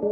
So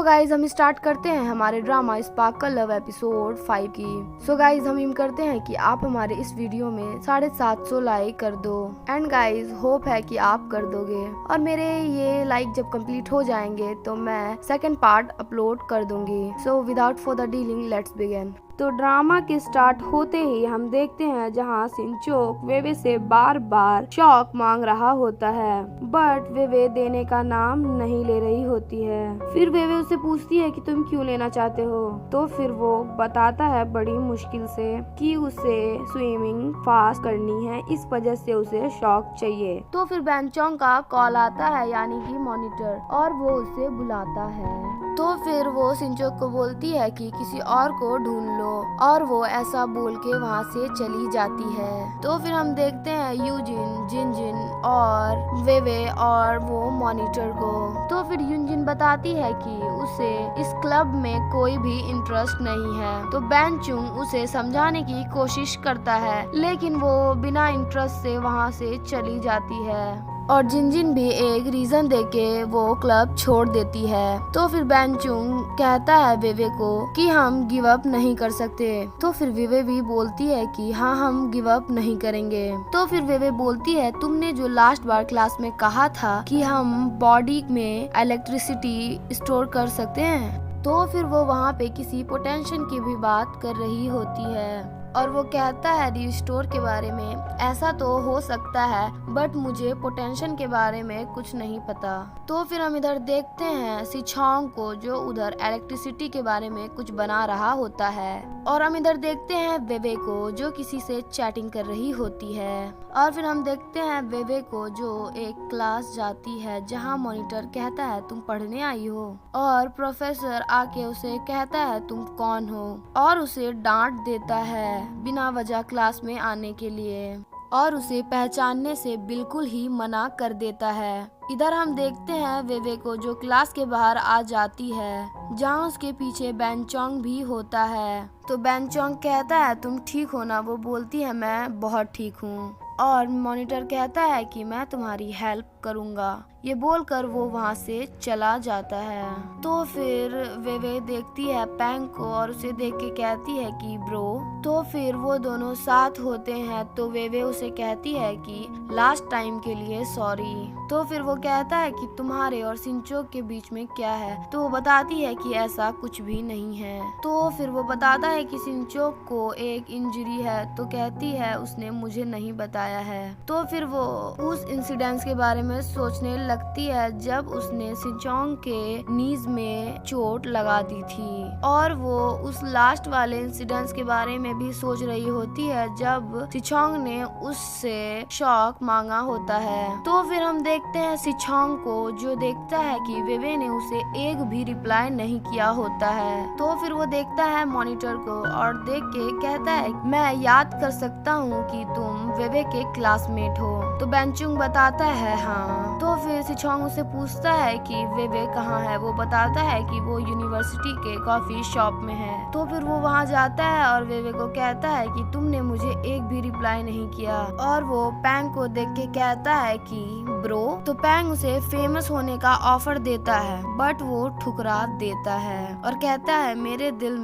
guys हम start करते हैं हमारे ड्रामा स्पार्कल लव एपिसोड 5 की। सो गाइज हम उम्मीद करते हैं कि आप हमारे इस वीडियो में 750 लाइक कर दो एंड गाइज होप है कि आप कर दोगे और मेरे ये लाइक जब कंप्लीट हो जाएंगे तो मैं सेकंड पार्ट अपलोड कर दूंगी। So without further dealing let's begin. तो ड्रामा के स्टार्ट होते ही हम देखते हैं जहां सिंचोक वेवे से बार बार शॉक मांग रहा होता है बट वेवे देने का नाम नहीं ले रही होती है। फिर वेवे उसे पूछती है कि तुम क्यों लेना चाहते हो, तो फिर वो बताता है बड़ी मुश्किल से कि उसे स्विमिंग फास्ट करनी है, इस वजह से उसे शॉक चाहिए। तो फिर बैंचोंग का कॉल आता है यानी कि मॉनिटर, और वो उसे बुलाता है। तो फिर वो सिंचोक को बोलती है कि किसी और को ढूंढ लो, और वो ऐसा बोल के वहाँ से चली जाती है। तो फिर हम देखते हैं यूजिन, जिनजिन और वेवे और वो मॉनिटर को। तो फिर यूजिन बताती है कि उसे इस क्लब में कोई भी इंटरेस्ट नहीं है। तो बैंचुंग उसे समझाने की कोशिश करता है लेकिन वो बिना इंटरेस्ट से वहाँ से चली जाती है और जिनजिन भी एक रीजन देके वो क्लब छोड़ देती है। तो फिर बैंचुंग कहता है वेवे को कि हम गिव अप नहीं कर सकते। तो फिर वेवे भी बोलती है कि हाँ हम गिव अप नहीं करेंगे। तो फिर वेवे बोलती है तुमने जो लास्ट बार क्लास में कहा था कि हम बॉडी में इलेक्ट्रिसिटी स्टोर कर सकते हैं, तो फिर वो वहाँ पे किसी पोटेंशियल की भी बात कर रही होती है और वो कहता है रिस्टोर के बारे में। ऐसा तो हो सकता है बट मुझे पोटेंशियल के बारे में कुछ नहीं पता। तो फिर हम इधर देखते हैं सिचोंग को जो उधर इलेक्ट्रिसिटी के बारे में कुछ बना रहा होता है, और हम इधर देखते हैं वेवे को जो किसी से चैटिंग कर रही होती है। और फिर हम देखते हैं वेवे को जो एक क्लास जाती है जहाँ मॉनिटर कहता है तुम पढ़ने आई हो, और प्रोफेसर आके उसे कहता है तुम कौन हो, और उसे डांट देता है बिना वजह क्लास में आने के लिए, और उसे पहचानने से बिल्कुल ही मना कर देता है। इधर हम देखते हैं वेवे को जो क्लास के बाहर आ जाती है जहाँ उसके पीछे बैंचोंग भी होता है। तो बैंचोंग कहता है तुम ठीक हो ना, वो बोलती है मैं बहुत ठीक हूँ, और मॉनिटर कहता है कि मैं तुम्हारी हेल्प करूँगा। ये बोलकर वो वहाँ से चला जाता है। तो फिर वेवे देखती है पैंग को और उसे देख के कहती है कि ब्रो। तो फिर वो दोनों साथ होते हैं। तो वेवे उसे कहती है कि लास्ट टाइम के लिए सॉरी। तो फिर वो कहता है कि तुम्हारे और सिंचोक के बीच में क्या है, तो वो बताती है कि ऐसा कुछ भी नहीं है। तो फिर वो बताता है कि सिंचोक को एक इंजरी है, तो कहती है उसने मुझे नहीं बताया है। तो फिर वो उस इंसिडेंट के बारे में सोचने लगती है जब उसने सिचोंग के नीज में चोट लगा दी थी, और वो उस लास्ट वाले इंसिडेंट के बारे में भी सोच रही होती है जब सिचोंग ने उससे शॉक मांगा होता है। तो फिर हम देखते हैं सिचोंग को जो देखता है कि वेवे ने उसे एक भी रिप्लाई नहीं किया होता है। तो फिर वो देखता है मॉनिटर को और देख के कहता है मैं याद कर सकता हूँ कि तुम वेवे के क्लासमेट हो। तो बैंचुंग बताता है हाँ। तो फिर सिचोंग उसे पूछता है कि वेवे कहाँ है, वो बताता है कि वो यूनिवर्सिटी के कॉफी शॉप में है। तो फिर वो वहाँ जाता है और वेवे को कहता है कि तुमने मुझे एक भी रिप्लाई नहीं किया, और वो पैंग को देख के कहता है कि ब्रो। तो पैंग उसे फेमस होने का ऑफर देता है बट वो ठुकरा देता है और कहता है मेरे दिल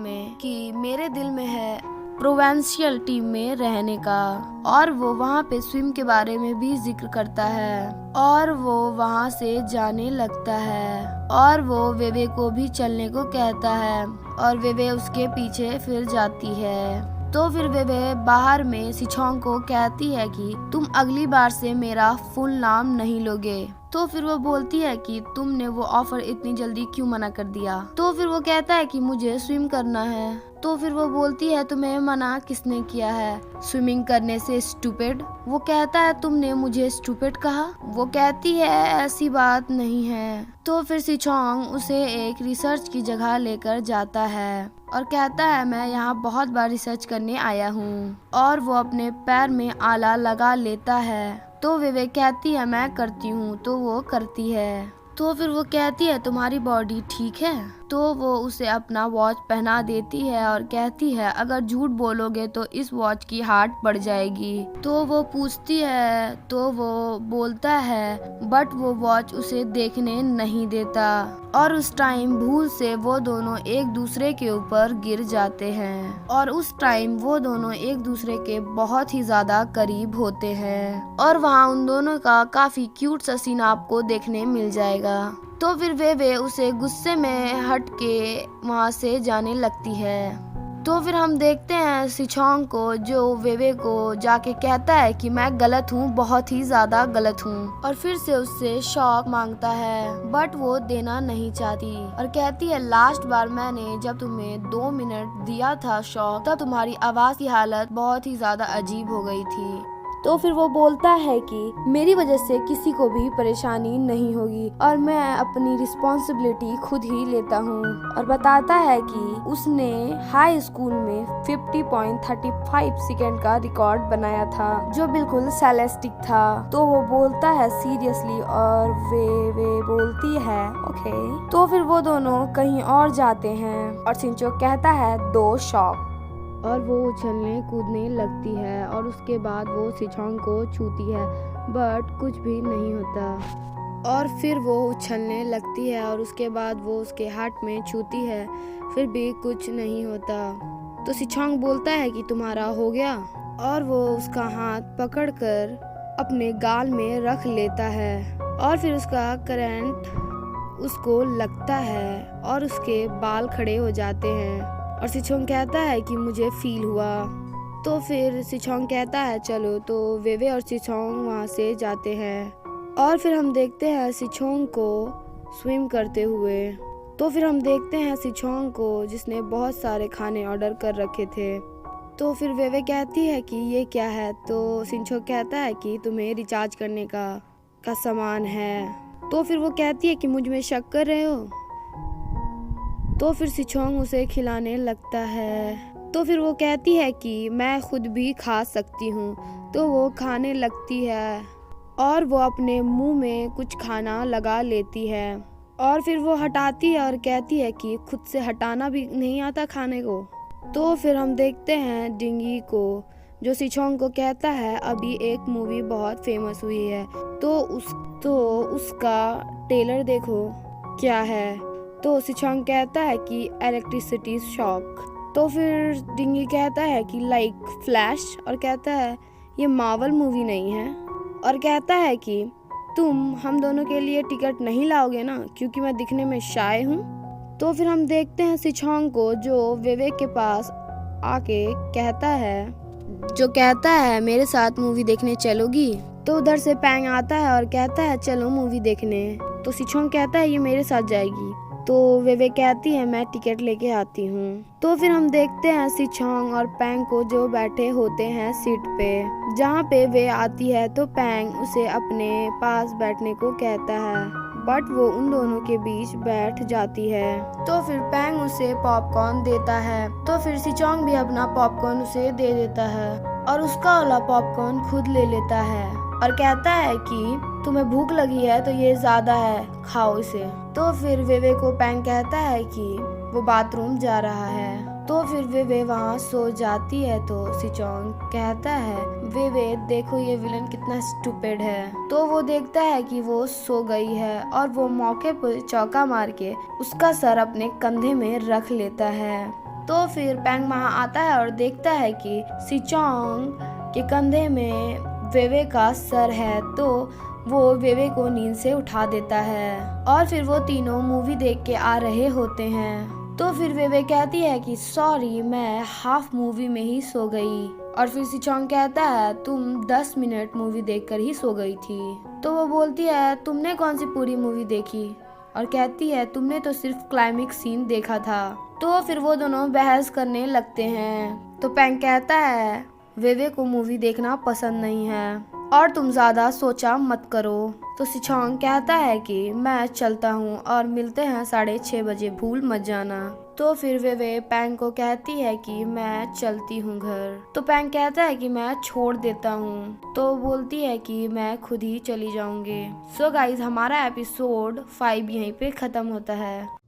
में है प्रोविंशियल टीम में रहने का, और वो वहाँ पे स्विम के बारे में भी जिक्र करता है, और वो वहाँ से जाने लगता है, और वो वेवे को भी चलने को कहता है, और वेवे उसके पीछे फिर जाती है। तो फिर वेवे बाहर में सिचोंग को कहती है कि तुम अगली बार से मेरा फुल नाम नहीं लोगे। तो फिर वो बोलती है कि तुमने वो ऑफर इतनी जल्दी क्यों मना कर दिया। तो फिर वो कहता है कि मुझे स्विम करना है। तो फिर वो बोलती है तुम्हें मना किसने किया है स्विमिंग करने से स्टूपिड। वो कहता है तुमने मुझे स्टूपिड कहा। वो कहती है ऐसी बात नहीं है। तो फिर सिचोंग उसे एक रिसर्च की जगह लेकर जाता है और कहता है मैं यहाँ बहुत बार रिसर्च करने आया हूँ, और वो अपने पैर में आला लगा लेता है। तो वेवे कहती है मैं करती हूँ, तो वो करती है। तो फिर वो कहती है तुम्हारी बॉडी ठीक है। तो वो उसे अपना वॉच पहना देती है और कहती है अगर झूठ बोलोगे तो इस वॉच की हार्ट बढ़ जाएगी। तो वो पूछती है तो वो बोलता है, बट वो वॉच उसे देखने नहीं देता और उस टाइम भूल से वो दोनों एक दूसरे के ऊपर गिर जाते हैं और उस टाइम वो दोनों एक दूसरे के बहुत ही ज्यादा करीब होते हैं और वहाँ उन दोनों का काफी क्यूट सा सीन आपको देखने मिल जाएगा। तो फिर वे उसे गुस्से में हट के वहाँ से जाने लगती है। तो फिर हम देखते हैं सिचोंग को जो वेवे को जाके कहता है कि मैं गलत हूँ, बहुत ही ज्यादा गलत हूँ और फिर से उससे शॉक मांगता है बट वो देना नहीं चाहती और कहती है लास्ट बार मैंने जब तुम्हें 2 मिनट दिया था शॉक तब तुम्हारी आवाज की हालत बहुत ही ज्यादा अजीब हो गई थी। तो फिर वो बोलता है कि मेरी वजह से किसी को भी परेशानी नहीं होगी और मैं अपनी रिस्पॉन्सिबिलिटी खुद ही लेता हूँ और बताता है कि उसने हाई स्कूल में 50.35 सेकेंड का रिकॉर्ड बनाया था जो बिल्कुल सेलेस्टिक था। तो वो बोलता है सीरियसली और वे बोलती है ओके। तो फिर वो दोनों कहीं और जाते हैं और शिनचो कहता है 2 शॉक और वो उछलने कूदने लगती है और उसके बाद वो सिचोंग को छूती है बट कुछ भी नहीं होता और फिर वो उछलने लगती है और उसके बाद वो उसके हाथ में छूती है फिर भी कुछ नहीं होता। तो सिचोंग बोलता है कि तुम्हारा हो गया और वो उसका हाथ पकड़कर अपने गाल में रख लेता है और फिर उसका करंट उसको लगता है और उसके बाल खड़े हो जाते हैं और सिचोंग कहता है कि मुझे फील हुआ। तो फिर सिचोंग कहता है चलो। तो वेवे और सिचोंग वहाँ से जाते हैं और फिर हम देखते हैं सिचोंग को स्विम करते हुए। तो फिर हम देखते हैं सिचोंग को जिसने बहुत सारे खाने ऑर्डर कर रखे थे। तो फिर वेवे कहती है कि ये क्या है। तो सिचोंग कहता है कि तुम्हें रिचार्ज करने का सामान है। तो फिर वो कहती है कि मुझ में शक कर रहे हो। तो फिर सिचोंग उसे खिलाने लगता है। तो फिर वो कहती है कि मैं खुद भी खा सकती हूँ। तो वो खाने लगती है और वो अपने मुंह में कुछ खाना लगा लेती है और फिर वो हटाती है और कहती है कि खुद से हटाना भी नहीं आता खाने को। तो फिर हम देखते हैं डिंगी को जो सिचोंग को कहता है अभी एक मूवी बहुत फेमस हुई है तो उसका ट्रेलर देखो क्या है। तो सिचोंग कहता है कि इलेक्ट्रिसिटी शॉक। तो फिर डिंगी कहता है कि लाइक फ्लैश और कहता है ये मार्वल मूवी नहीं है और कहता है कि तुम हम दोनों के लिए टिकट नहीं लाओगे ना क्योंकि मैं दिखने में शाय हूँ। तो फिर हम देखते हैं सिचोंग को जो वेवे के पास आके कहता है मेरे साथ मूवी देखने चलोगी। तो उधर से पैंग आता है और कहता है चलो मूवी देखने। तो सिचोंग कहता है ये मेरे साथ जाएगी। तो वेवे कहती है मैं टिकट लेके आती हूँ। तो फिर हम देखते हैं सिचोंग और पैंग को जो बैठे होते हैं सीट पे जहाँ पे वे आती है। तो पैंग उसे अपने पास बैठने को कहता है बट वो उन दोनों के बीच बैठ जाती है। तो फिर पैंग उसे पॉपकॉर्न देता है। तो फिर सिचोंग भी अपना पॉपकॉर्न उसे दे देता है और उसका वाला पॉपकॉर्न खुद ले लेता है और कहता है कि तुम्हें भूख लगी है तो ये ज्यादा है, खाओ इसे। तो फिर वेवे को पैंग कहता है कि वो बाथरूम जा रहा है। तो फिर वेवे वहाँ सो जाती है। तो सिचोंग कहता है वेवे देखो ये विलन कितना स्टूपिड है। तो वो देखता है कि वो सो गई है और वो मौके पर चौका मार के उसका सर अपने कंधे में रख लेता है। तो फिर पैंग वहाँ आता है और देखता है कि सिचोंग के कंधे में वेवे का सर है। तो वो वेवे को नींद से उठा देता है और फिर वो तीनों मूवी देख के आ रहे होते हैं। तो फिर वेवे कहती है कि सॉरी मैं हाफ मूवी में ही सो गई और फिर सिचोंग कहता है तुम 10 मिनट मूवी देखकर ही सो गई थी। तो वो बोलती है तुमने कौन सी पूरी मूवी देखी और कहती है तुमने तो सिर्फ क्लाइमेक्स सीन देखा था। तो फिर वो दोनों बहस करने लगते हैं। तो पैंग कहता है वेवे को मूवी देखना पसंद नहीं है और तुम ज्यादा सोचा मत करो। तो सिचोंग कहता है कि मैं चलता हूँ और मिलते हैं 6:30 बजे, भूल मत जाना। तो फिर वेवे पैंग को कहती है कि मैं चलती हूँ घर। तो पैंग कहता है कि मैं छोड़ देता हूँ। तो बोलती है कि मैं खुद ही चली जाऊंगी। सो गाइज हमारा एपिसोड 5 यहीं पे खत्म होता है।